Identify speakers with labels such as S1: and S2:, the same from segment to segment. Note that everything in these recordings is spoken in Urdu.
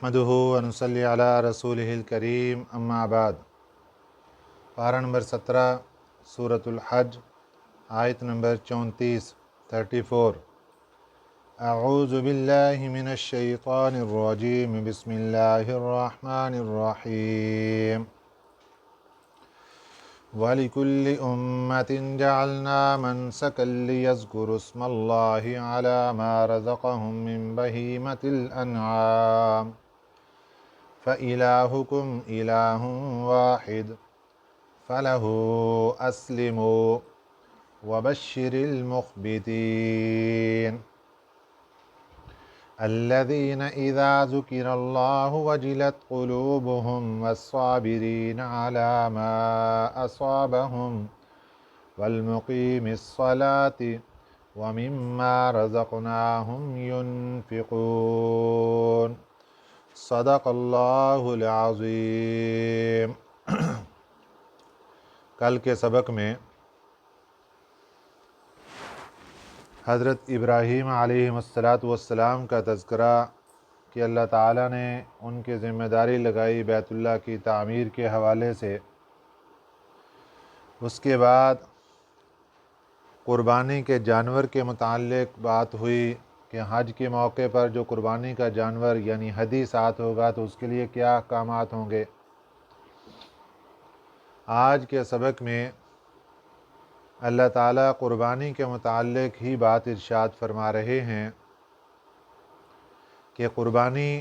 S1: نحمدہ ونصلی علی رسولہ الکریم اما بعد۔ پارہ نمبر 17 سورۃ الحج، آیت نمبر 34 اعوذ باللہ من الشیطان الرجیم، بسم اللہ الرحمن الرحیم۔ وَلِكُلِّ أُمَّةٍ جَعَلْنَا مَنْسَكًا لِيَذْكُرُوا اسْمَ اللَّهِ عَلَى مَا رَزَقَهُم مِّن بَهِيمَةِ الْأَنْعَامِ فَإِلَٰهُكُمْ إِلَٰهٌ وَاحِدٌ فَلَهُ أَسْلِمُوا وَبَشِّرِ الْمُخْبِتِينَ الَّذِينَ إِذَا ذُكِرَ اللَّهُ وَجِلَتْ قُلُوبُهُمْ وَالصَّابِرِينَ عَلَى مَا أَصَابَهُمْ وَالْمُقِيمِي الصَّلَاةِ وَمِمَّا رَزَقْنَاهُمْ يُنْفِقُونَ۔ صدق اللہ العظیم۔ کل کے سبق میں حضرت ابراہیم علیہ السلام کا تذکرہ کہ اللہ تعالیٰ نے ان کے ذمہ داری لگائی بیت اللہ کی تعمیر کے حوالے سے۔ اس کے بعد قربانی کے جانور کے متعلق بات ہوئی کہ حج کے موقع پر جو قربانی کا جانور یعنی ہدی ساتھ ہوگا تو اس کے لیے کیا احکامات ہوں گے۔ آج کے سبق میں اللہ تعالیٰ قربانی کے متعلق ہی بات ارشاد فرما رہے ہیں کہ قربانی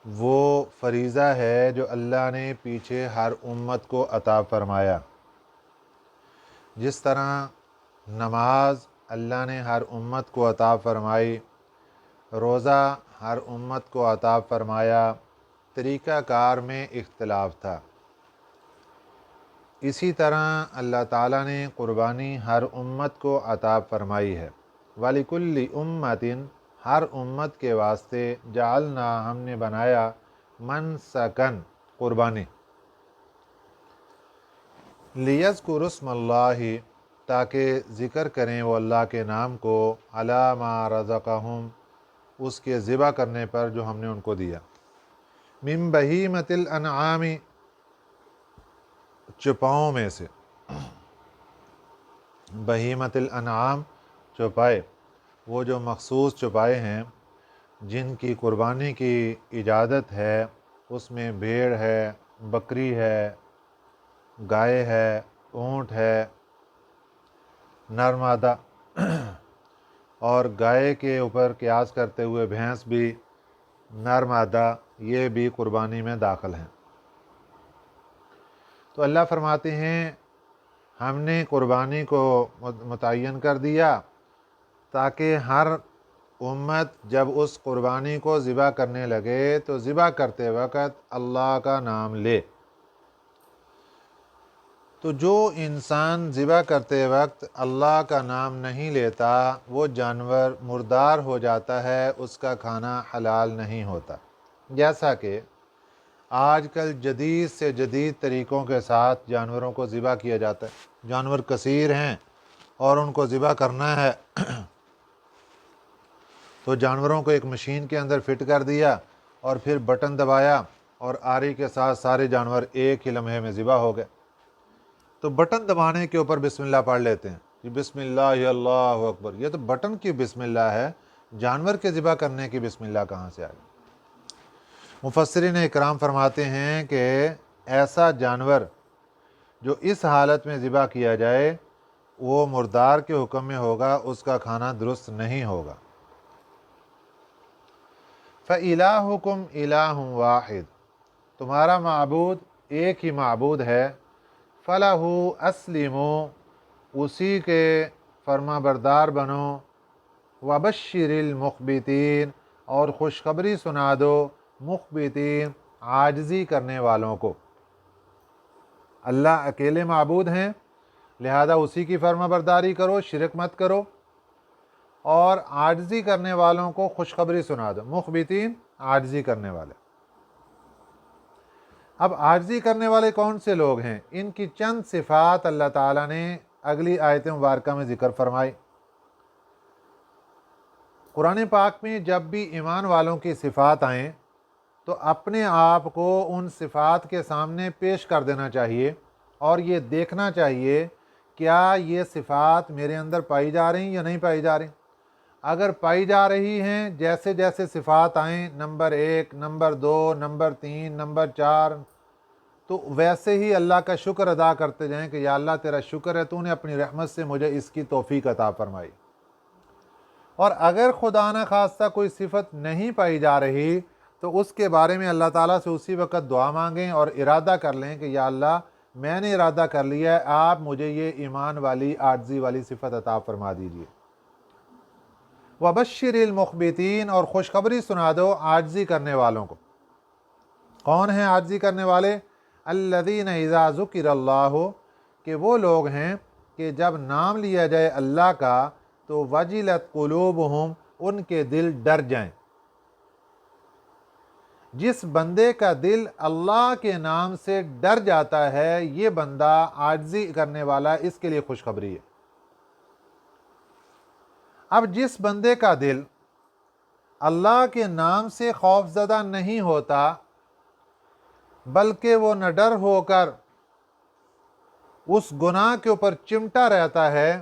S1: وہ فریضہ ہے جو اللہ نے پیچھے ہر امت کو عطا فرمایا۔ جس طرح نماز اللہ نے ہر امت کو عطا فرمائی، روزہ ہر امت کو عطا فرمایا، طریقہ کار میں اختلاف تھا، اسی طرح اللہ تعالیٰ نے قربانی ہر امت کو عطا فرمائی ہے۔ وَلِكُلِّ أُمَّةٍ ہر امت کے واسطے جعلنا ہم نے بنایا منسکن قربانی، لِيَذْكُرُوا اسْمَ اللَّهِ تاکہ ذکر کریں وہ اللہ کے نام کو، عَلَى مَا رَزَقَهُمْ اس کے ذبح کرنے پر جو ہم نے ان کو دیا، مِن بَهِیمَةِ الْأَنْعَامِ چوپاؤں میں سے، بہیمۃ الانعام چوپائے، وہ جو مخصوص چوپائے ہیں جن کی قربانی کی اجازت ہے، اس میں بھیڑ ہے، بکری ہے، گائے ہے، اونٹ ہے، نر مادہ، اور گائے کے اوپر قیاس کرتے ہوئے بھینس بھی نر مادہ، یہ بھی قربانی میں داخل ہیں۔ تو اللہ فرماتے ہیں ہم نے قربانی کو متعین کر دیا تاکہ ہر امت جب اس قربانی کو ذبح کرنے لگے تو ذبح کرتے وقت اللہ کا نام لے۔ تو جو انسان ذبح کرتے وقت اللہ کا نام نہیں لیتا وہ جانور مردار ہو جاتا ہے، اس کا کھانا حلال نہیں ہوتا۔ جیسا کہ آج کل جدید سے جدید طریقوں کے ساتھ جانوروں کو ذبح کیا جاتا ہے۔ جانور کثیر ہیں اور ان کو ذبح کرنا ہے تو جانوروں کو ایک مشین کے اندر فٹ کر دیا اور پھر بٹن دبایا اور آری کے ساتھ سارے جانور ایک ہی لمحے میں ذبح ہو گئے۔ تو بٹن دبانے کے اوپر بسم اللہ پڑھ لیتے ہیں کہ بسم اللہ اللہ اکبر، یہ تو بٹن کی بسم اللہ ہے، جانور کے ذبح کرنے کی بسم اللہ کہاں سے آ گئی؟ مفسرین اکرام فرماتے ہیں کہ ایسا جانور جو اس حالت میں ذبح کیا جائے وہ مردار کے حکم میں ہوگا، اس کا کھانا درست نہیں ہوگا۔ فَإِلَٰهُكُمْ إِلَٰهٌ وَاحِدٌ تمہارا معبود ایک ہی معبود ہے، فَلَهُ أَسْلِمُوا اسی کے فرما بردار بنو، وَبَشِّرِ الْمُخْبِتِينَ اور خوشخبری سنا دو مخبتین عاجزی کرنے والوں کو۔ اللہ اکیلے معبود ہیں، لہذا اسی کی فرما برداری کرو، شرک مت کرو، اور عاجزی کرنے والوں کو خوشخبری سنا دو۔ مخبتین عاجزی کرنے والے۔ اب عاجزی کرنے والے کون سے لوگ ہیں؟ ان کی چند صفات اللہ تعالیٰ نے اگلی آیت مبارکہ میں ذکر فرمائی۔ قرآن پاک میں جب بھی ایمان والوں کی صفات آئیں تو اپنے آپ کو ان صفات کے سامنے پیش کر دینا چاہیے اور یہ دیکھنا چاہیے کیا یہ صفات میرے اندر پائی جا رہی یا نہیں پائی جا رہی۔ اگر پائی جا رہی ہیں، جیسے جیسے صفات آئیں، نمبر 1، نمبر 2، نمبر 3، نمبر 4، تو ویسے ہی اللہ کا شکر ادا کرتے جائیں کہ یا اللہ تیرا شکر ہے، تو نے اپنی رحمت سے مجھے اس کی توفیق عطا فرمائی۔ اور اگر خدا نہ خواستہ کوئی صفت نہیں پائی جا رہی تو اس کے بارے میں اللہ تعالیٰ سے اسی وقت دعا مانگیں اور ارادہ کر لیں کہ یا اللہ میں نے ارادہ کر لیا ہے، آپ مجھے یہ ایمان والی عاجزی والی صفت عطا فرما دیجیے۔ وبشر المخبتین، اور خوشخبری سنا دو عاجزی کرنے والوں کو۔ کون ہیں عاجزی کرنے والے؟ الذین اذا ذکر اللہ، کہ وہ لوگ ہیں کہ جب نام لیا جائے اللہ کا تو وجلت قلوبہم، ان کے دل ڈر جائیں۔ جس بندے کا دل اللہ کے نام سے ڈر جاتا ہے، یہ بندہ عاجزی کرنے والا، اس کے لیے خوشخبری ہے۔ اب جس بندے کا دل اللہ کے نام سے خوف زدہ نہیں ہوتا بلکہ وہ نڈر ہو کر اس گناہ کے اوپر چمٹا رہتا ہے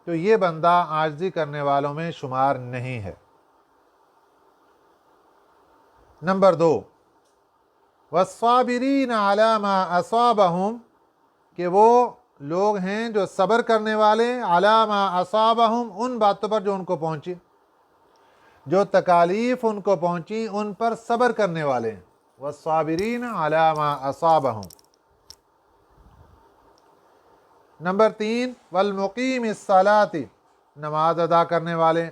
S1: تو یہ بندہ عاجزی کرنے والوں میں شمار نہیں ہے۔ نمبر 2، والصابرین علی ما اصابہم، کہ وہ لوگ ہیں جو صبر کرنے والے، علی ما اصابہم، ان باتوں پر جو ان کو پہنچی، جو تکالیف ان کو پہنچی ان پر صبر کرنے والے ہیں۔ والصابرین علی ما اصابہم۔ نمبر 3، والمقیم الصلاۃ، نماز ادا کرنے والے۔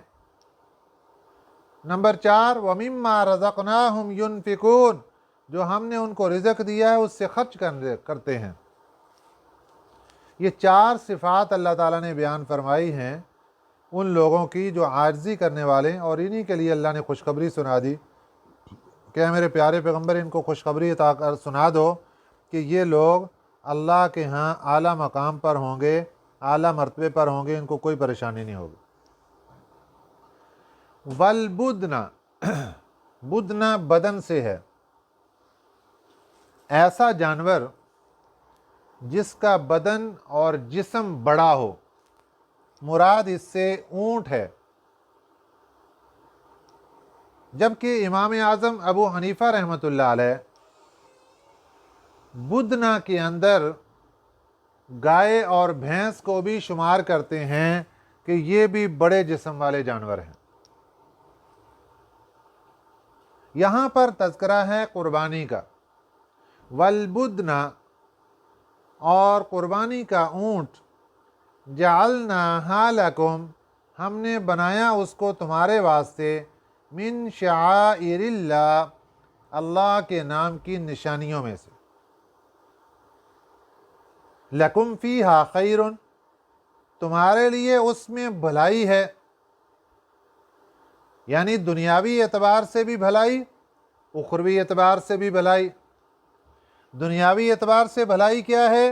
S1: نمبر 4، ومما رزقناہم ینفقون، جو ہم نے ان کو رزق دیا ہے اس سے خرچ کرتے ہیں۔ یہ 4 صفات اللہ تعالیٰ نے بیان فرمائی ہیں ان لوگوں کی جو عاجزی کرنے والے ہیں، اور انہی کے لیے اللہ نے خوشخبری سنا دی کہ میرے پیارے پیغمبر ان کو خوشخبری عطا کر سنا دو کہ یہ لوگ اللہ کے ہاں اعلیٰ مقام پر ہوں گے، اعلیٰ مرتبے پر ہوں گے، ان کو کوئی پریشانی نہیں ہوگی۔ والبدن، بدن بدن سے ہے، ایسا جانور جس کا بدن اور جسم بڑا ہو، مراد اس سے اونٹ ہے۔ جبکہ امام اعظم ابو حنیفہ رحمۃ اللہ علیہ بدنا کے اندر گائے اور بھینس کو بھی شمار کرتے ہیں کہ یہ بھی بڑے جسم والے جانور ہیں۔ یہاں پر تذکرہ ہے قربانی کا، والبدنا، اور قربانی کا اونٹ، جعلناہا لکم، ہم نے بنایا اس کو تمہارے واسطے، من شعائر اللہ، اللہ کے نام کی نشانیوں میں سے، لکم فیہا خیر، تمہارے لیے اس میں بھلائی ہے، یعنی دنیاوی اعتبار سے بھی بھلائی، اخروی اعتبار سے بھی بھلائی۔ دنیاوی اعتبار سے بھلائی کیا ہے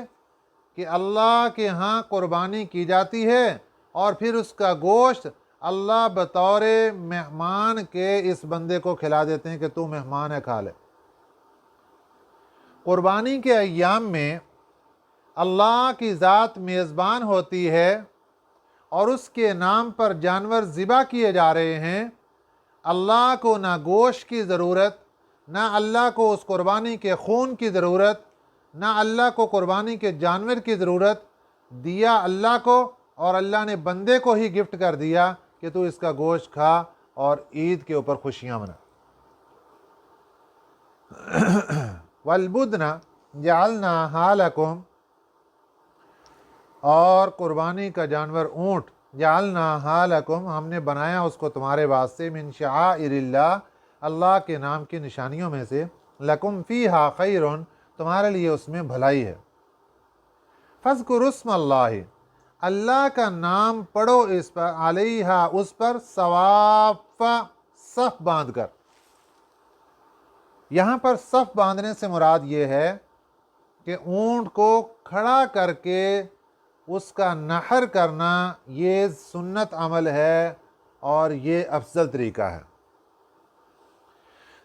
S1: کہ اللہ کے ہاں قربانی کی جاتی ہے اور پھر اس کا گوشت اللہ بطور مہمان کے اس بندے کو کھلا دیتے ہیں کہ تو مہمان ہے، کھا لے۔ قربانی کے ایام میں اللہ کی ذات میزبان ہوتی ہے اور اس کے نام پر جانور ذبح کیے جا رہے ہیں۔ اللہ کو نہ گوشت کی ضرورت، نہ اللہ کو اس قربانی کے خون کی ضرورت، نہ اللہ کو قربانی کے جانور کی ضرورت، دیا اللہ کو، اور اللہ نے بندے کو ہی گفٹ کر دیا کہ تو اس کا گوشت کھا اور عید کے اوپر خوشیاں منا۔ والبدن جعلناہا لکم، اور قربانی کا جانور اونٹ، جعلناہا لکم، ہم نے بنایا اس کو تمہارے واسطے، من شعائر اللہ، اللہ کے نام کی نشانیوں میں سے، لکم فیہا خیر، تمہارے لیے اس میں بھلائی ہے۔ فاذکروا اسم اللہ، اللہ کا نام پڑھو اس پر، علیہا، اس پر، صواف، صف باندھ کر۔ یہاں پر صف باندھنے سے مراد یہ ہے کہ اونٹ کو کھڑا کر کے اس کا نحر کرنا، یہ سنت عمل ہے اور یہ افضل طریقہ ہے۔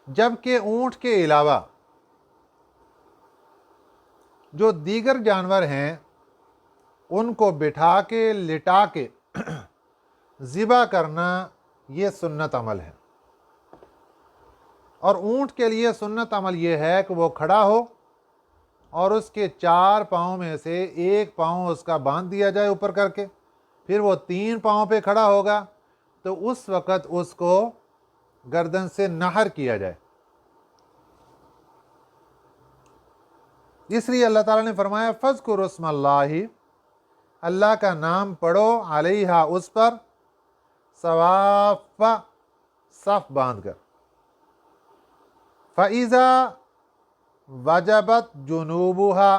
S1: جبکہ اونٹ کے علاوہ جو دیگر جانور ہیں ان کو بٹھا کے لٹا کے ذبح کرنا یہ سنت عمل ہے، اور اونٹ کے لیے سنت عمل یہ ہے کہ وہ کھڑا ہو اور اس کے 4 پاؤں میں سے ایک پاؤں اس کا باندھ دیا جائے اوپر کر کے، پھر وہ 3 پاؤں پہ کھڑا ہوگا تو اس وقت اس کو گردن سے نحر کیا جائے۔ اس لیے اللہ تعالیٰ نے فرمایا فَاذْكُرُوا اسْمَ اللّہ، اللہ کا نام پڑھو، علیہا اس پر، صواف صف باندھ کر، فَإِذَا وَجَبَتْ جُنُوبُهَا،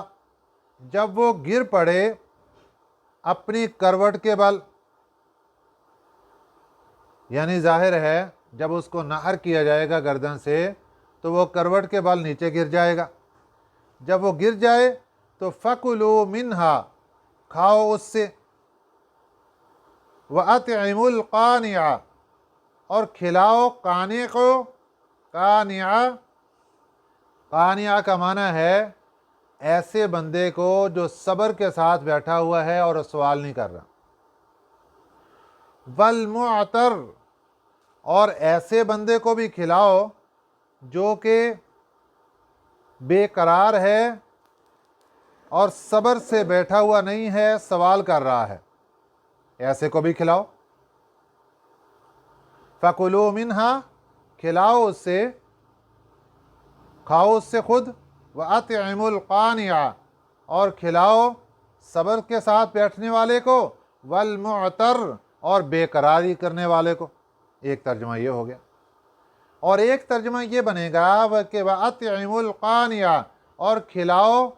S1: جب وہ گر پڑے اپنی کروٹ کے بل، یعنی ظاہر ہے جب اس کو نحر کیا جائے گا گردن سے تو وہ کروٹ کے بل نیچے گر جائے گا، جب وہ گر جائے تو فَكُلُوا مِنْهَا، کھاؤ اس سے، وَأَطْعِمُوا الْقَانِعَ، اور کھلاؤ قانع کو۔ قانع کا معنی ہے ایسے بندے کو جو صبر کے ساتھ بیٹھا ہوا ہے اور سوال نہیں کر رہا۔ والمعتر، اور ایسے بندے کو بھی کھلاؤ جو کہ بے قرار ہے اور صبر سے بیٹھا ہوا نہیں ہے، سوال کر رہا ہے، ایسے کو بھی کھلاؤ۔ فَكُلُوا مِنْهَا، کھلاؤ اس سے، کھاؤ اس سے خود، وَأَطْعِمُوا الْقَانِعَ، اور کھلاؤ صبر کے ساتھ بیٹھنے والے کو، والمعتر، اور بے قراری کرنے والے کو۔ ایک ترجمہ یہ ہو گیا، اور ایک ترجمہ یہ بنے گا کہ وَأَطْعِمُوا الْقَانِعَ، اور کھلاؤ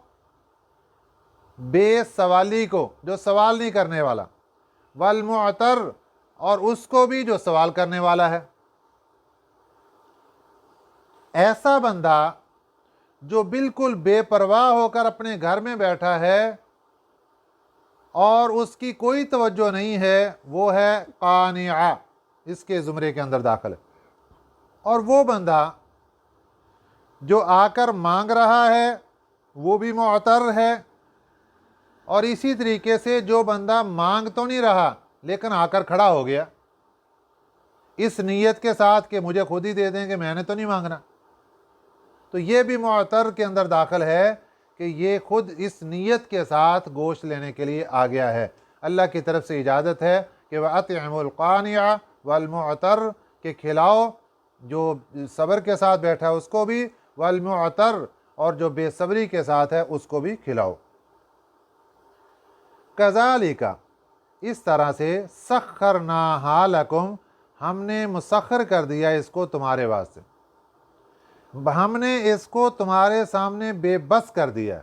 S1: بے سوالی کو، جو سوال نہیں کرنے والا، والمعتر، اور اس کو بھی جو سوال کرنے والا ہے۔ ایسا بندہ جو بالکل بے پرواہ ہو کر اپنے گھر میں بیٹھا ہے اور اس کی کوئی توجہ نہیں ہے، وہ ہے قانع، اس کے زمرے کے اندر داخل ہے۔ اور وہ بندہ جو آ کر مانگ رہا ہے وہ بھی معتر ہے، اور اسی طریقے سے جو بندہ مانگ تو نہیں رہا لیکن آ کر کھڑا ہو گیا اس نیت کے ساتھ کہ مجھے خود ہی دے دیں، کہ میں نے تو نہیں مانگنا، تو یہ بھی معتر کے اندر داخل ہے کہ یہ خود اس نیت کے ساتھ گوشت لینے کے لیے آ گیا ہے۔ اللہ کی طرف سے اجازت ہے کہ وَأَطْعِمُوا الْقَانِعَ وَالْمُعْتَرَ، کہ کھلاؤ جو صبر کے ساتھ بیٹھا ہے اس کو بھی، والمعتر، اور جو بے صبری کے ساتھ ہے اس کو بھی کھلاؤ۔ کذالک، اس طرح سے، سخرناہا لکم، ہم نے مسخر کر دیا اس کو تمہارے واسطے، ہم نے اس کو تمہارے سامنے بے بس کر دیا،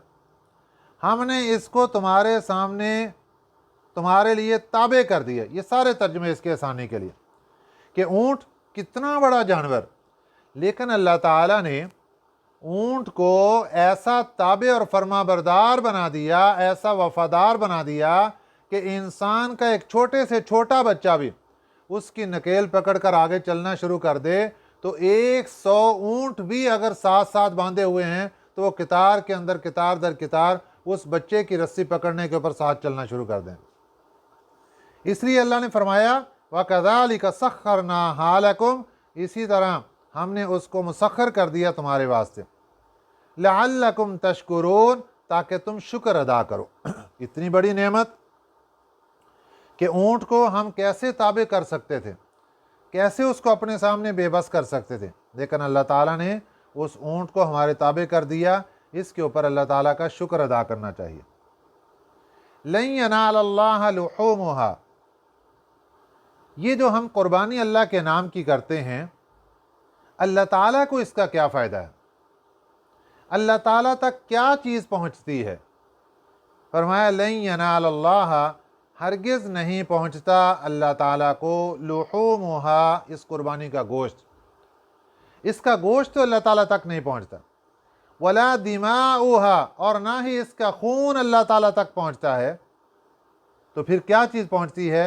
S1: ہم نے اس کو تمہارے سامنے تمہارے لیے تابع کر دیا۔ یہ سارے ترجمے اس کے آسانی کے لیے کہ اونٹ کتنا بڑا جانور، لیکن اللہ تعالیٰ نے اونٹ کو ایسا تابع اور فرما بردار بنا دیا، ایسا وفادار بنا دیا کہ انسان کا ایک چھوٹے سے چھوٹا بچہ بھی اس کی نکیل پکڑ کر آگے چلنا شروع کر دے تو 100 اونٹ بھی اگر ساتھ ساتھ باندھے ہوئے ہیں تو وہ قطار کے اندر، قطار در قطار، اس بچے کی رسی پکڑنے کے اوپر ساتھ چلنا شروع کر دیں۔ اس لیے اللہ نے فرمایا وَكَذَلِكَ سَخَّرْنَاهَا لَكُمْ، اسی طرح ہم نے اس کو مسخر کر دیا تمہارے واسطے، لَعَلَّكُمْ تَشْكُرُونَ، تاکہ تم شکر ادا کرو۔ اتنی بڑی نعمت کہ اونٹ کو ہم کیسے تابع کر سکتے تھے، کیسے اس کو اپنے سامنے بے بس کر سکتے تھے، لیکن اللہ تعالیٰ نے اس اونٹ کو ہمارے تابع کر دیا، اس کے اوپر اللہ تعالیٰ کا شکر ادا کرنا چاہیے۔ لَن يَنَالَ اللَّهَ لُحُومُهَا، یہ جو ہم قربانی اللہ کے نام کی کرتے ہیں، اللہ تعالیٰ کو اس کا کیا فائدہ ہے، اللہ تعالیٰ تک کیا چیز پہنچتی ہے؟ فرمایا لَن يَنَالَ اللَّهَ، ہرگز نہیں پہنچتا اللہ تعالیٰ کو، لحومها، اس قربانی کا گوشت، اس کا گوشت تو اللہ تعالیٰ تک نہیں پہنچتا، ولا دماؤها، اور نہ ہی اس کا خون اللہ تعالیٰ تک پہنچتا ہے، تو پھر کیا چیز پہنچتی ہے؟